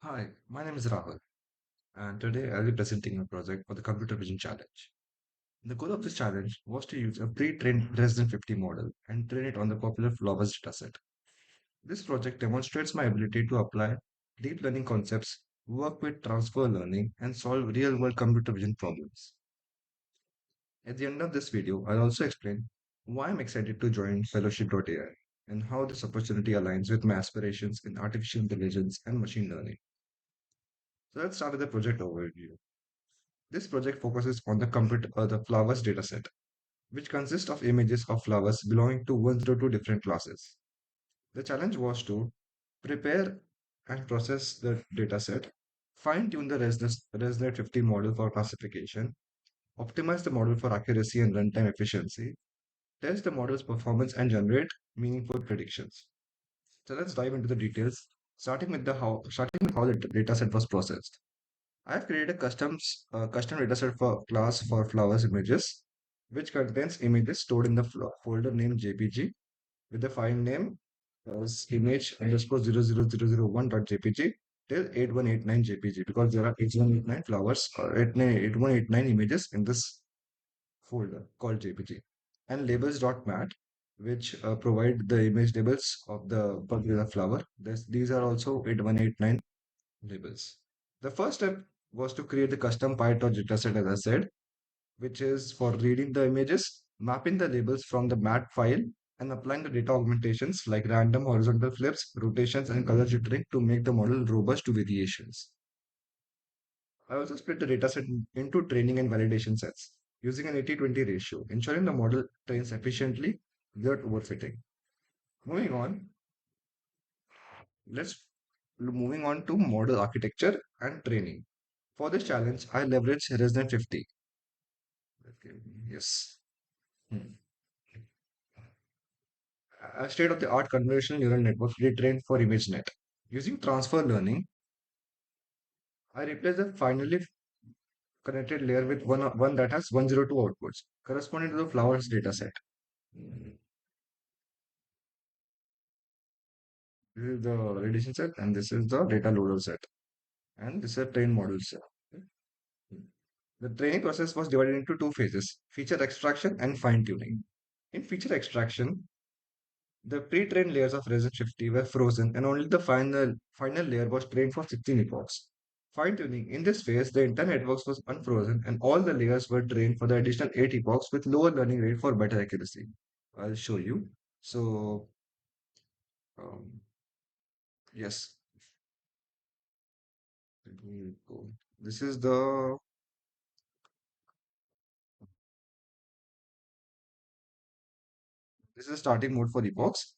Hi, my name is Rahul, and today I'll be presenting a project for the Computer Vision Challenge. The goal of this challenge was to use a pre-trained Resident 50 model and train it on the popular Flowers dataset. This project demonstrates my ability to apply deep learning concepts, work with transfer learning, and solve real-world computer vision problems. At the end of this video, I'll also explain why I'm excited to join Fellowship.ai and how this opportunity aligns with my aspirations in artificial intelligence and machine learning. So let's start with the project overview. This project focuses on the flowers dataset, which consists of images of flowers belonging to 102 different classes. The challenge was to prepare and process the dataset, fine-tune the ResNet 50 model for classification, optimize the model for accuracy and runtime efficiency, test the model's performance, and generate meaningful predictions. So let's dive into the details, starting with how the dataset was processed. I've created a custom dataset for class for flowers images, which contains images stored in the folder named JPG with the file name as image underscore 00001.jpg till 8189 JPG because there are 8189 flowers or 8189 images in this folder called JPG and labels.mat which provide the image labels of the particular flower. These are also 8189 labels. The first step was to create the custom PyTorch dataset, as I said, which is for reading the images, mapping the labels from the MAT file, and applying the data augmentations like random horizontal flips, rotations, and color jittering to make the model robust to variations. I also split the dataset into training and validation sets using an 80-20 ratio, ensuring the model trains efficiently without overfitting. Moving on, let's moving on to model architecture and training. For this challenge, I leveraged ResNet 50. Okay, yes. Hmm. A state-of-the-art convolutional neural network retrained for ImageNet. Using transfer learning, I replaced the finally connected layer with one that has 102 outputs, corresponding to the flowers dataset. This is the validation set, and this is the data loader set, and this is a train model set. The training process was divided into two phases: feature extraction and fine tuning. In feature extraction, the pre-trained layers of Resin 50 were frozen and only the final layer was trained for 16 epochs. Fine-tuning. In this phase, the entire network was unfrozen and all the layers were trained for the additional 8 epochs with lower learning rate for better accuracy. I'll show you. So, um, yes, let me go. This is the this is starting mode for epochs,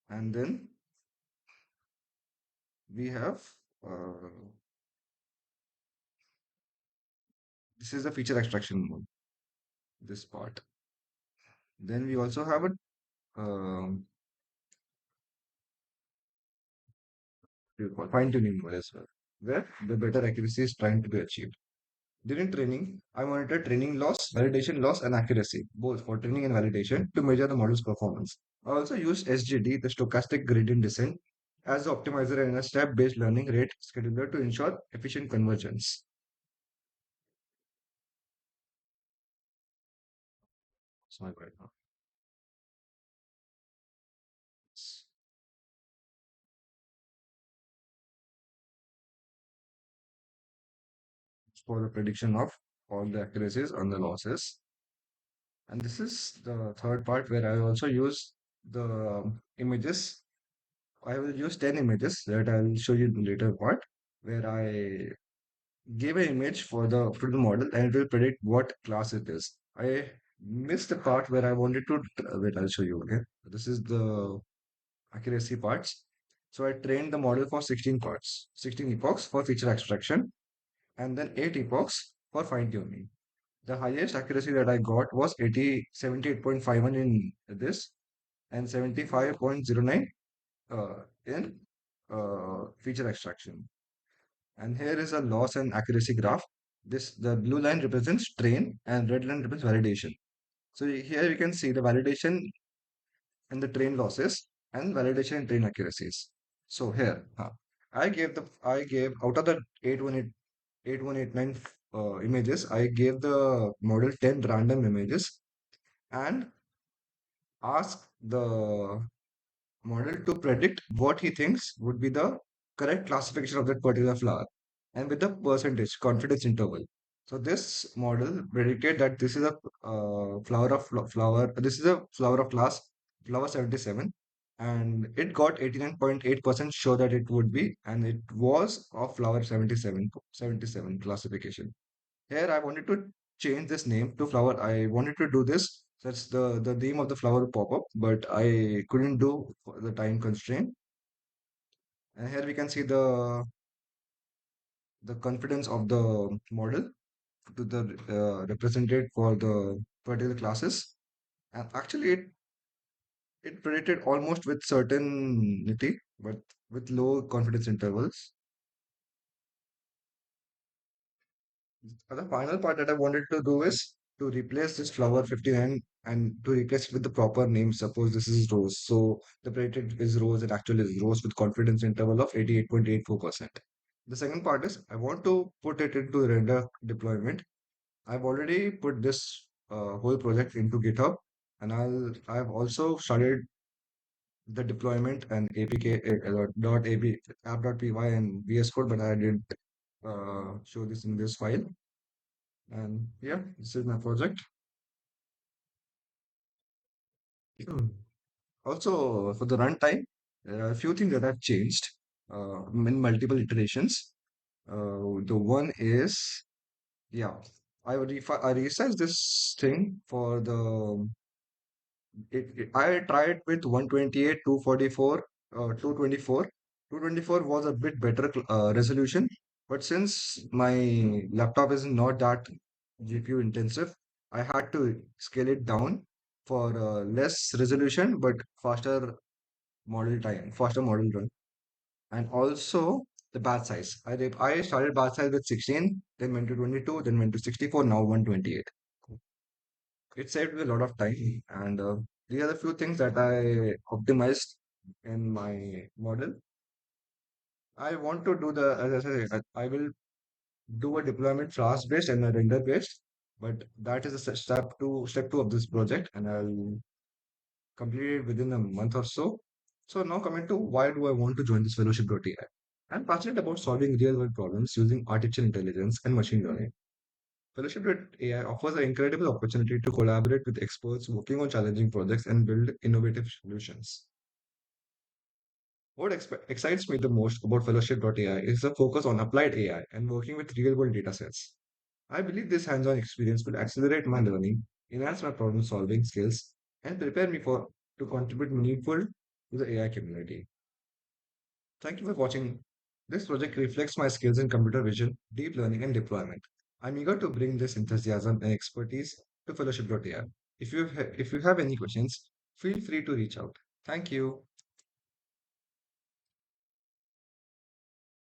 and then we have uh, this is the feature extraction mode. This part. Then we also have a fine-tuning mode as well, where the better accuracy is trying to be achieved. During training, I monitor training loss, validation loss, and accuracy, both for training and validation, to measure the model's performance. I also use SGD, the stochastic gradient descent, as the optimizer and a step-based learning rate scheduler to ensure efficient convergence. Sorry, right now. For the prediction of all the accuracies and the losses. And this is the third part where I also use the images. I will use 10 images that I will show you in the later part where I give an image for the model and it will predict what class it is. I missed the part where I wanted to wait, I'll show you. Okay, this is the accuracy parts. So I trained the model for 16 parts, 16 epochs for feature extraction, and then 8 epochs for fine tuning. The highest accuracy that I got was 78.51 in this and 75.09 in feature extraction. And here is a loss and accuracy graph. The blue line represents train and red line represents validation. So here you can see the validation and the train losses and validation and train accuracies. So here, I gave out of the 8189 images, I gave the model 10 random images and asked the model to predict what he thinks would be the correct classification of that particular flower and with the percentage confidence interval. So this model predicted that this is a flower. This is a flower of class flower 77, and it got 89.8% sure that it would be, and it was of flower 77 classification. Here I wanted to change this name to flower. I wanted to do this. That's the name of the flower pop up, but I couldn't do for the time constraint. And here we can see the confidence of the model to the represented for the particular classes. And actually, it predicted almost with certainty, but with low confidence intervals. The final part that I wanted to do is to replace this flower 59 and to replace it with the proper name. Suppose this is Rose. So the predicted is Rose, it actually is Rose with confidence interval of 88.84%. The second part is I want to put it into render deployment. I've already put this whole project into GitHub, and I've also started the deployment and APK dot AB app.py and VS Code, but I didn't show this in this file. And yeah, this is my project. Hmm. Also, for the runtime, there are a few things that have changed in multiple iterations. The one is, yeah, I resized this thing for the I tried with 128, 244, 224. 224 was a bit better resolution, but since my laptop is not that GPU intensive, I had to scale it down for less resolution but faster model run, and also the batch size. I started batch size with 16, then went to 22, then went to 64, now 128. It saved me a lot of time, and these are the few things that I optimized in my model. I want to do as I said, I will do a deployment flask based and a render based, but that is a step two of this project, and I'll complete it within a month or so. So now coming to why do I want to join this fellowship.ai? I'm passionate about solving real world problems using artificial intelligence and machine learning. Fellowship.ai offers an incredible opportunity to collaborate with experts working on challenging projects and build innovative solutions. What excites me the most about Fellowship.ai is the focus on applied AI and working with real world data sets. I believe this hands on experience will accelerate my learning, enhance my problem solving skills, and prepare me for to contribute meaningful to the AI community. Thank you for watching. This project reflects my skills in computer vision, deep learning, and deployment. I'm eager to bring this enthusiasm and expertise to Fellowship.ai. If you have any questions, feel free to reach out. Thank you.